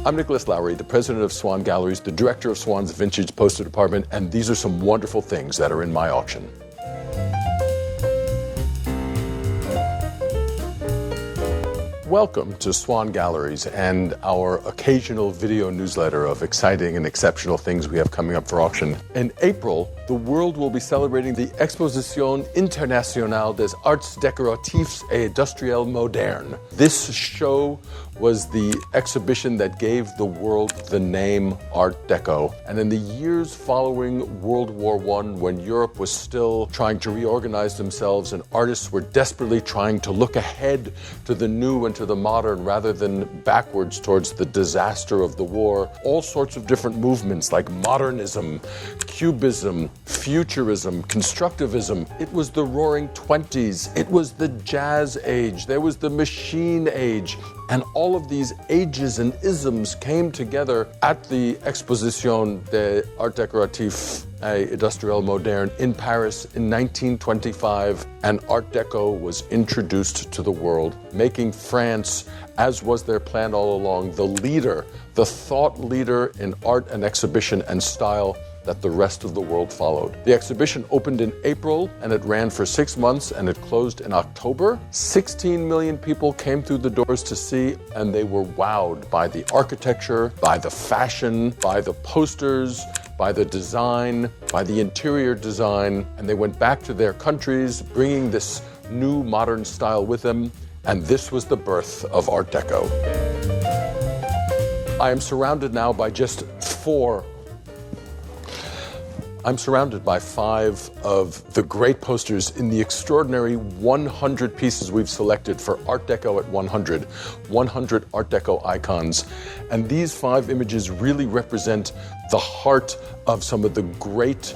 I'm Nicholas Lowry, the president of Swann Galleries, the director of Swann's Vintage Poster Department, and these are some wonderful things that are in my auction. Welcome to Swann Galleries and our occasional video newsletter of exciting and exceptional things we have coming up for auction. In April, the world will be celebrating the Exposition Internationale des Arts Décoratifs et Industriels Modernes. This show was the exhibition that gave the world the name Art Deco. And in the years following World War I, when Europe was still trying to reorganize themselves and artists were desperately trying to look ahead to the new and to the modern rather than backwards towards the disaster of the war, all sorts of different movements like modernism, cubism, futurism, constructivism. It was the roaring 20s. It was the jazz age. There was the machine age. And all of these ages and isms came together at the Exposition des Arts Décoratifs et Industriels Modernes in Paris in 1925, and Art Deco was introduced to the world, making France, as was their plan all along, the leader, the thought leader in art and exhibition and style that the rest of the world followed. The exhibition opened in April and it ran for 6 months and it closed in October. 16 million people came through the doors to see, and they were wowed by the architecture, by the fashion, by the posters, by the design, by the interior design, and they went back to their countries bringing this new modern style with them, and this was the birth of Art Deco. I'm surrounded by 5 of the great posters in the extraordinary 100 pieces we've selected for Art Deco at 100 Art Deco icons. And these 5 images really represent the heart of some of the great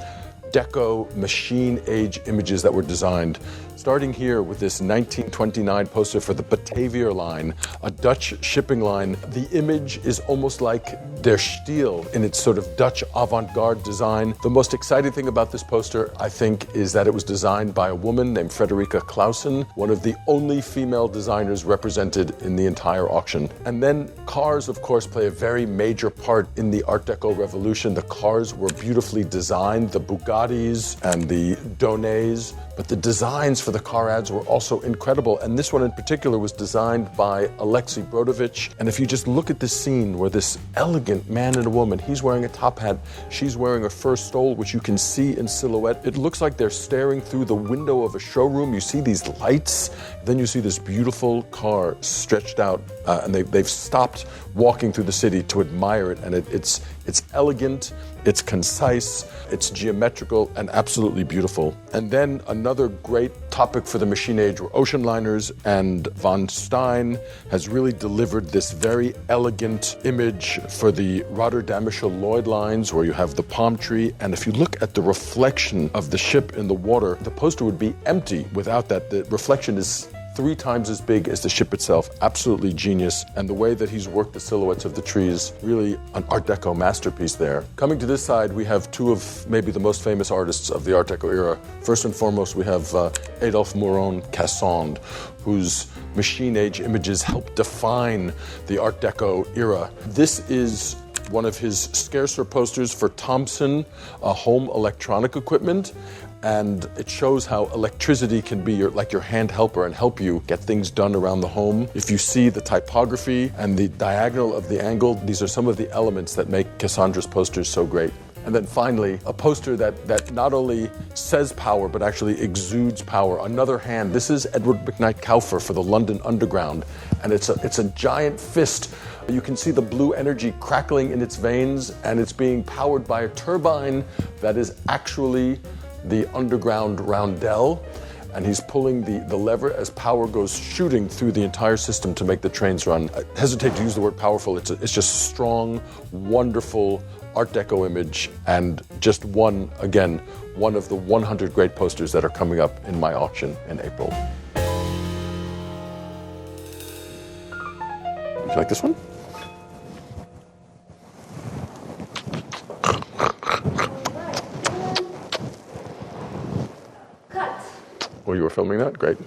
Deco machine age images that were designed. Starting here with this 1929 poster for the Batavia line, a Dutch shipping line. The image is almost like Der Stil in its sort of Dutch avant-garde design. The most exciting thing about this poster, I think, is that it was designed by a woman named Frederika Clausen, one of the only female designers represented in the entire auction. And then cars, of course, play a very major part in the Art Deco revolution. The cars were beautifully designed, the Bugattis and the Donets, but the designs for the car ads were also incredible. And this one in particular was designed by Alexei Brodovich. And if you just look at this scene where this elegant man and a woman, he's wearing a top hat, she's wearing a fur stole, which you can see in silhouette. It looks like they're staring through the window of a showroom. You see these lights, then you see this beautiful car stretched out, and they've stopped walking through the city to admire it. And it's elegant, it's concise, it's geometrical, and absolutely beautiful. And then another great topic for the machine age were ocean liners, and von Stein has really delivered this very elegant image for the Rotterdamische Lloyd lines, where you have the palm tree. And if you look at the reflection of the ship in the water, the poster would be empty without that. The reflection is 3 times as big as the ship itself. Absolutely genius. And the way that he's worked the silhouettes of the trees, really an Art Deco masterpiece there. Coming to this side, we have 2 of maybe the most famous artists of the Art Deco era. First and foremost, we have Adolphe Moron-Cassonde, whose machine age images help define the Art Deco era. This is one of his scarcer posters for Thomson home electronic equipment. And it shows how electricity can be like your hand helper and help you get things done around the home. If you see the typography and the diagonal of the angle, these are some of the elements that make Cassandre's posters so great. And then finally, a poster that not only says power, but actually exudes power. Another hand. This is Edward McKnight Kauffer for the London Underground. And it's a giant fist. You can see the blue energy crackling in its veins, and it's being powered by a turbine that is actually the underground roundel, and he's pulling the lever as power goes shooting through the entire system to make the trains run. I hesitate to use the word powerful. It's just strong, wonderful Art Deco image, and just one of the 100 great posters that are coming up in my auction in April. Would you like this one? Oh, you were filming that? Great.